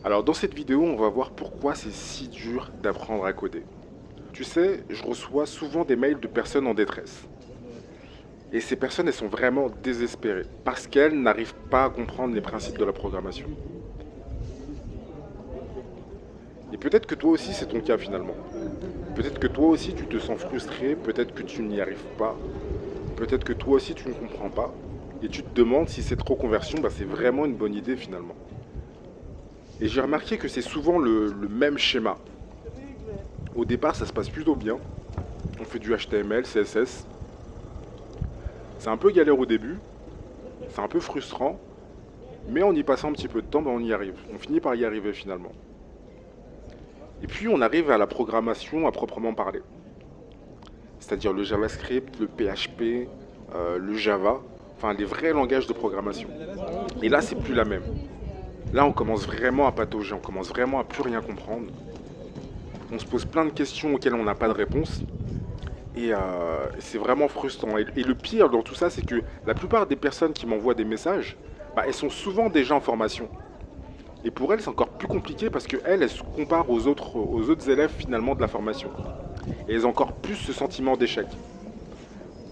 Alors dans cette vidéo, on va voir pourquoi c'est si dur d'apprendre à coder. Tu sais, je reçois souvent des mails de personnes en détresse. Et ces personnes, elles sont vraiment désespérées parce qu'elles n'arrivent pas à comprendre les principes de la programmation. Et peut-être que toi aussi, c'est ton cas finalement. Peut-être que toi aussi, tu te sens frustré, peut-être que tu n'y arrives pas, peut-être que toi aussi, tu ne comprends pas. Et tu te demandes si cette reconversion, c'est vraiment une bonne idée finalement. Et j'ai remarqué que c'est souvent le même schéma. Au départ, ça se passe plutôt bien. On fait du HTML, CSS. C'est un peu galère au début, c'est un peu frustrant, mais en y passant un petit peu de temps, on y arrive. On finit par y arriver finalement. Et puis on arrive à la programmation à proprement parler. C'est-à-dire le JavaScript, le PHP, le Java, enfin les vrais langages de programmation. Et là, c'est plus la même. Là, on commence vraiment à patauger, on commence vraiment à plus rien comprendre. On se pose plein de questions auxquelles on n'a pas de réponse. Et c'est vraiment frustrant. Et le pire dans tout ça, c'est que la plupart des personnes qui m'envoient des messages, elles sont souvent déjà en formation. Et pour elles, c'est encore plus compliqué parce qu'elles, elles se comparent aux autres élèves finalement de la formation. Et elles ont encore plus ce sentiment d'échec.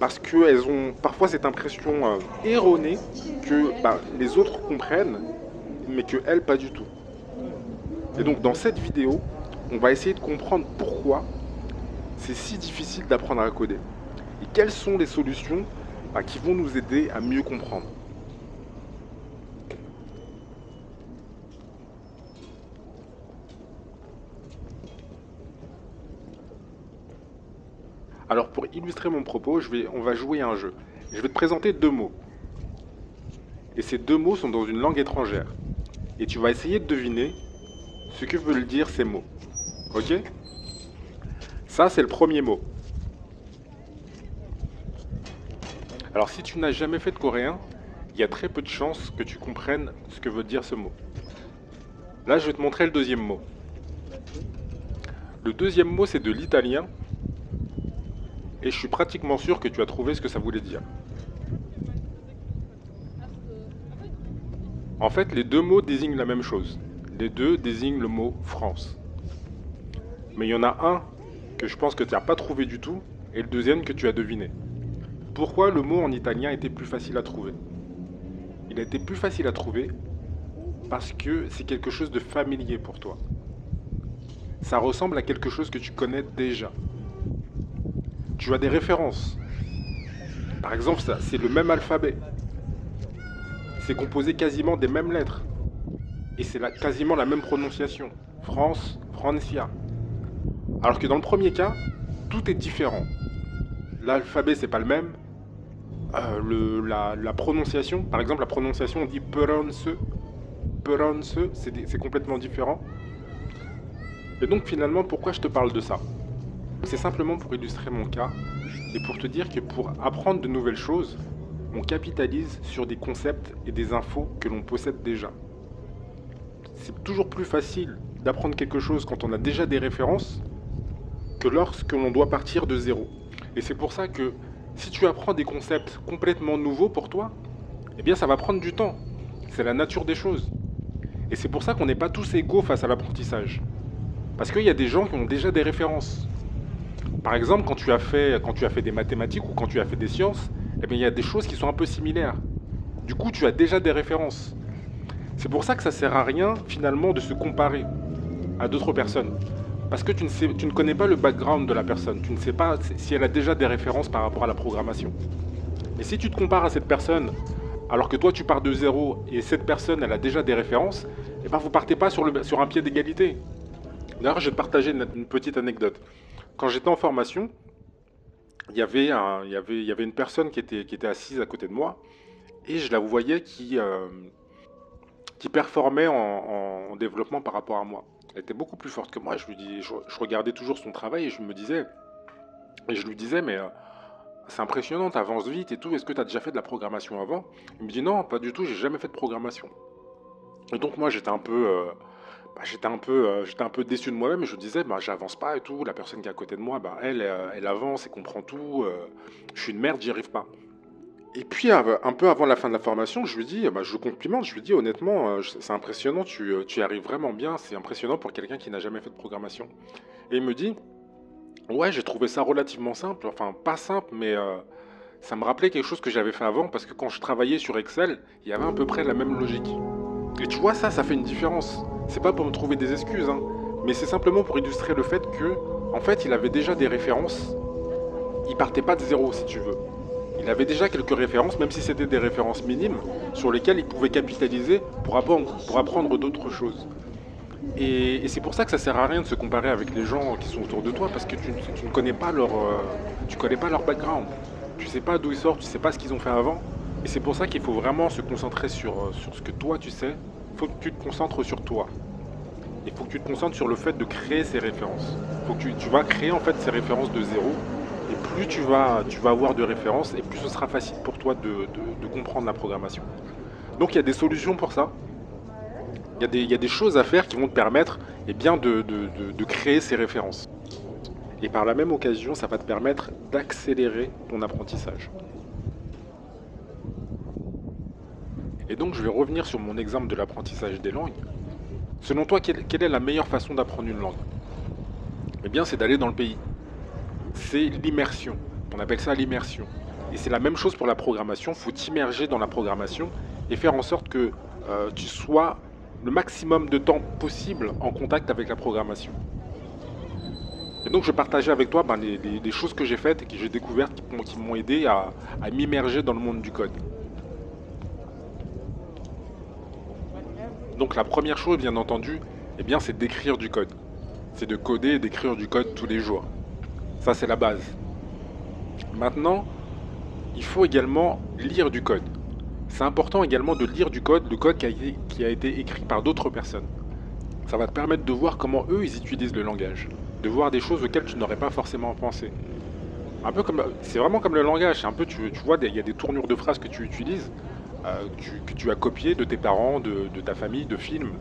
Parce qu'elles ont parfois cette impression erronée que les autres comprennent, mais que elles, pas du tout. Et donc dans cette vidéo, on va essayer de comprendre pourquoi c'est si difficile d'apprendre à coder. Et quelles sont les solutions qui vont nous aider à mieux comprendre. Alors pour illustrer mon propos, on va jouer à un jeu. Je vais te présenter deux mots. Et ces deux mots sont dans une langue étrangère. Et tu vas essayer de deviner ce que veulent dire ces mots. Ok? Ça, c'est le premier mot. Alors si tu n'as jamais fait de coréen, il y a très peu de chances que tu comprennes ce que veut dire ce mot. Là, je vais te montrer le deuxième mot. Le deuxième mot, c'est de l'italien. Et je suis pratiquement sûr que tu as trouvé ce que ça voulait dire. En fait, les deux mots désignent la même chose. Les deux désignent le mot France. Mais il y en a un que je pense que tu n'as pas trouvé du tout, et le deuxième que tu as deviné. Pourquoi le mot en italien était plus facile à trouver? Il a été plus facile à trouver parce que c'est quelque chose de familier pour toi. Ça ressemble à quelque chose que tu connais déjà. Tu as des références. Par exemple, ça, c'est le même alphabet. C'est composé quasiment des mêmes lettres. Et c'est quasiment la même prononciation. France, Francia. Alors que dans le premier cas, tout est différent. L'alphabet, c'est pas le même. La prononciation, par exemple, la prononciation, on dit peronce. Peronce, c'est complètement différent. Et donc, finalement, pourquoi je te parle de ça? C'est simplement pour illustrer mon cas et pour te dire que pour apprendre de nouvelles choses, on capitalise sur des concepts et des infos que l'on possède déjà. C'est toujours plus facile d'apprendre quelque chose quand on a déjà des références que lorsque l'on doit partir de zéro. Et c'est pour ça que si tu apprends des concepts complètement nouveaux pour toi, eh bien ça va prendre du temps. C'est la nature des choses. Et c'est pour ça qu'on n'est pas tous égaux face à l'apprentissage. Parce qu'il y a des gens qui ont déjà des références. Par exemple, quand tu as fait des mathématiques ou quand tu as fait des sciences, eh bien, il y a des choses qui sont un peu similaires. Du coup, tu as déjà des références. C'est pour ça que ça sert à rien, finalement, de se comparer à d'autres personnes. Parce que tu ne connais pas le background de la personne. Tu ne sais pas si elle a déjà des références par rapport à la programmation. Et si tu te compares à cette personne, alors que toi tu pars de zéro et cette personne elle a déjà des références, eh ben vous partez pas sur un pied d'égalité. D'ailleurs, je vais te partager une petite anecdote. Quand j'étais en formation, il y avait une personne qui était assise à côté de moi et je la voyais qui performait en développement par rapport à moi. Elle était beaucoup plus forte que moi. Je regardais toujours son travail et je lui disais, mais c'est impressionnant, t'avances vite et tout. Est-ce que tu as déjà fait de la programmation avant? Il me dit non, pas du tout, j'ai jamais fait de programmation. Et donc moi j'étais un peu déçu de moi-même et je disais j'avance pas et tout. La personne qui est à côté de moi, elle avance et comprend tout. Je suis une merde, j'y arrive pas. Et puis, un peu avant la fin de la formation, je lui dis, bah, je le complimente, je lui dis honnêtement, c'est impressionnant, tu y arrives vraiment bien, c'est impressionnant pour quelqu'un qui n'a jamais fait de programmation. Et il me dit, ouais, j'ai trouvé ça relativement simple, enfin pas simple, mais ça me rappelait quelque chose que j'avais fait avant, parce que quand je travaillais sur Excel, il y avait à peu près la même logique. Et tu vois, ça fait une différence. C'est pas pour me trouver des excuses, hein, mais c'est simplement pour illustrer le fait que, en fait, il avait déjà des références. Il partait pas de zéro, si tu veux. Il avait déjà quelques références, même si c'était des références minimes, sur lesquelles il pouvait capitaliser pour apprendre d'autres choses. Et c'est pour ça que ça sert à rien de se comparer avec les gens qui sont autour de toi, parce que tu ne connais pas tu connais pas leur background. Tu sais pas d'où ils sortent, tu sais pas ce qu'ils ont fait avant. Et c'est pour ça qu'il faut vraiment se concentrer sur ce que toi tu sais. Il faut que tu te concentres sur toi. Il faut que tu te concentres sur le fait de créer ces références. Il faut que tu vas créer en fait ces références de zéro. Et plus tu vas avoir de références, et plus ce sera facile pour toi de comprendre la programmation. Donc il y a des solutions pour ça. Il y a des choses à faire qui vont te permettre eh bien, de créer ces références. Et par la même occasion, ça va te permettre d'accélérer ton apprentissage. Et donc je vais revenir sur mon exemple de l'apprentissage des langues. Selon toi, quelle est la meilleure façon d'apprendre une langue? Eh bien, c'est d'aller dans le pays. C'est l'immersion. On appelle ça l'immersion. Et c'est la même chose pour la programmation. Il faut t'immerger dans la programmation et faire en sorte que tu sois le maximum de temps possible en contact avec la programmation. Et donc je partageais avec toi les choses que j'ai faites et que j'ai découvertes qui m'ont aidé à m'immerger dans le monde du code. Donc la première chose, bien entendu, eh bien, c'est d'écrire du code. C'est de coder et d'écrire du code tous les jours. Ça, c'est la base. Maintenant, il faut également lire du code. C'est important également de lire du code, le code qui a été écrit par d'autres personnes. Ça va te permettre de voir comment eux, ils utilisent le langage. De voir des choses auxquelles tu n'aurais pas forcément pensé. Un peu comme, c'est vraiment comme le langage. C'est un peu, tu vois, il y a des tournures de phrases que tu utilises, que tu as copiées de tes parents, de ta famille, de films,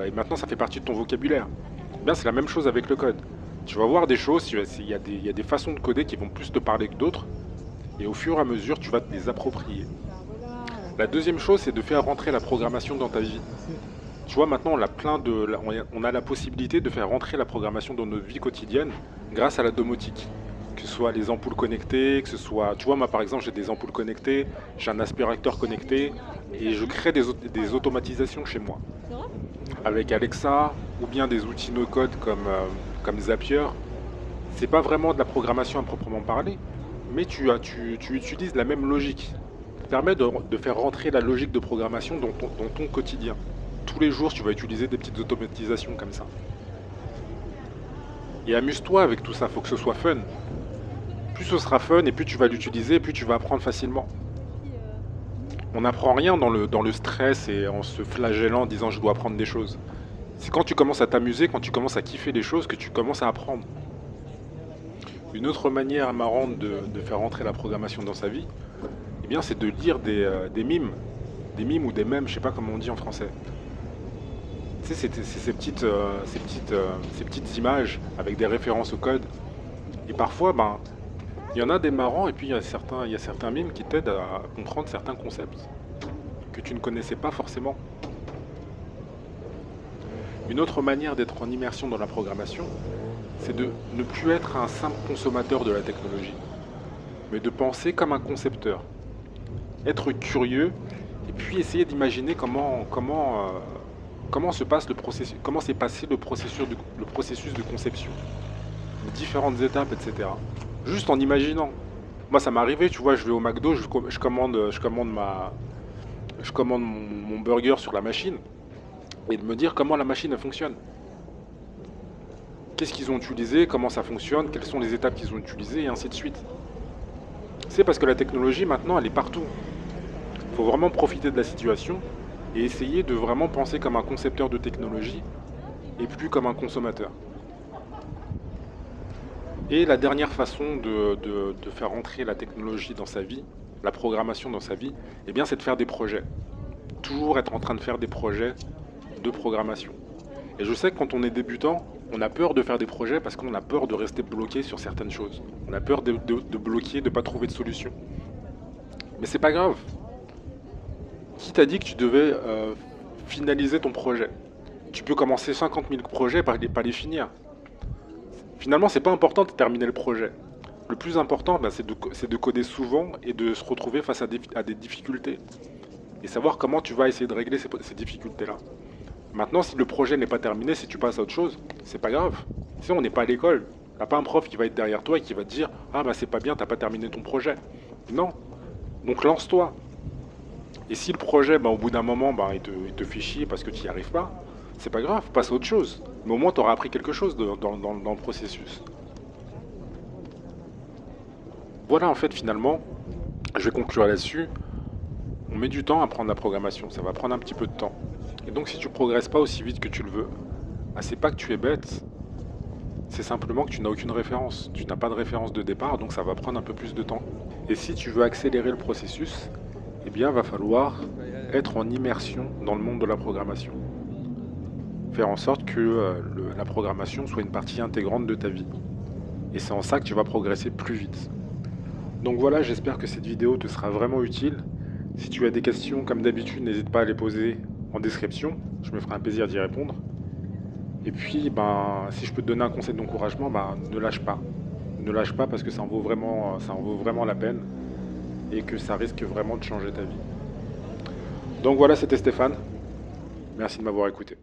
et maintenant ça fait partie de ton vocabulaire. Eh bien, c'est la même chose avec le code. Tu vas voir des choses, il y a des façons de coder qui vont plus te parler que d'autres, et au fur et à mesure, tu vas te les approprier. La deuxième chose, c'est de faire rentrer la programmation dans ta vie. Tu vois, maintenant, on a la possibilité de faire rentrer la programmation dans notre vie quotidienne grâce à la domotique. Que ce soit les ampoules connectées, que ce soit... Tu vois, moi, par exemple, j'ai des ampoules connectées, j'ai un aspirateur connecté, et je crée des automatisations chez moi. Avec Alexa, ou bien des outils no-code comme Zapier. C'est pas vraiment de la programmation à proprement parler, mais tu utilises la même logique. Ça te permet de faire rentrer la logique de programmation dans ton quotidien. Tous les jours, tu vas utiliser des petites automatisations comme ça. Et amuse-toi avec tout ça, faut que ce soit fun. Plus ce sera fun, et plus tu vas l'utiliser, plus tu vas apprendre facilement. On n'apprend rien dans le stress et en se flagellant en disant je dois apprendre des choses. C'est quand tu commences à t'amuser, quand tu commences à kiffer les choses que tu commences à apprendre. Une autre manière marrante de faire rentrer la programmation dans sa vie, eh bien, c'est de lire des mimes. Des mimes ou des mèmes, je sais pas comment on dit en français. Tu sais, c'est ces petites images avec des références au code. Et parfois, il y en a des marrants et puis il y a certains mimes qui t'aident à comprendre certains concepts que tu ne connaissais pas forcément. Une autre manière d'être en immersion dans la programmation, c'est de ne plus être un simple consommateur de la technologie, mais de penser comme un concepteur. Être curieux et puis essayer d'imaginer comment se passe le processus, comment s'est passé le processus de conception, les différentes étapes, etc. Juste en imaginant. Moi, ça m'est arrivé, tu vois, je vais au McDo, je commande mon burger sur la machine et de me dire comment la machine elle fonctionne. Qu'est-ce qu'ils ont utilisé, comment ça fonctionne, quelles sont les étapes qu'ils ont utilisées, et ainsi de suite. C'est parce que la technologie, maintenant, elle est partout. Il faut vraiment profiter de la situation et essayer de vraiment penser comme un concepteur de technologie et plus comme un consommateur. Et la dernière façon de faire entrer la technologie dans sa vie, la programmation dans sa vie, eh bien, c'est de faire des projets. Toujours être en train de faire des projets de programmation. Et je sais que quand on est débutant, on a peur de faire des projets parce qu'on a peur de rester bloqué sur certaines choses. On a peur de bloquer, de ne pas trouver de solution. Mais c'est pas grave. Qui t'a dit que tu devais finaliser ton projet? Tu peux commencer 50 000 projets par pas les finir. Finalement, c'est pas important de terminer le projet. Le plus important, bah, c'est de coder souvent et de se retrouver face à des difficultés. Et savoir comment tu vas essayer de régler ces difficultés-là. Maintenant, si le projet n'est pas terminé, si tu passes à autre chose, c'est pas grave. Si on n'est pas à l'école, t'as pas un prof qui va être derrière toi et qui va te dire ah bah c'est pas bien, t'as pas terminé ton projet. Non. Donc lance-toi. Et si le projet, bah, au bout d'un moment, bah, il te fait chier parce que tu n'y arrives pas, c'est pas grave, passe à autre chose. Mais au moins, tu auras appris quelque chose dans le processus. Voilà, en fait, finalement, je vais conclure là-dessus. On met du temps à apprendre la programmation, ça va prendre un petit peu de temps. Et donc, si tu progresses pas aussi vite que tu le veux, bah, c'est pas que tu es bête, c'est simplement que tu n'as aucune référence. Tu n'as pas de référence de départ, donc ça va prendre un peu plus de temps. Et si tu veux accélérer le processus, eh bien, va falloir être en immersion dans le monde de la programmation. Faire en sorte que la programmation soit une partie intégrante de ta vie. Et c'est en ça que tu vas progresser plus vite. Donc voilà, j'espère que cette vidéo te sera vraiment utile. Si tu as des questions, comme d'habitude, n'hésite pas à les poser en description. Je me ferai un plaisir d'y répondre. Et puis, ben, si je peux te donner un conseil d'encouragement, ben, ne lâche pas. Ne lâche pas parce que ça en vaut vraiment la peine et que ça risque vraiment de changer ta vie. Donc voilà, c'était Stéphane. Merci de m'avoir écouté.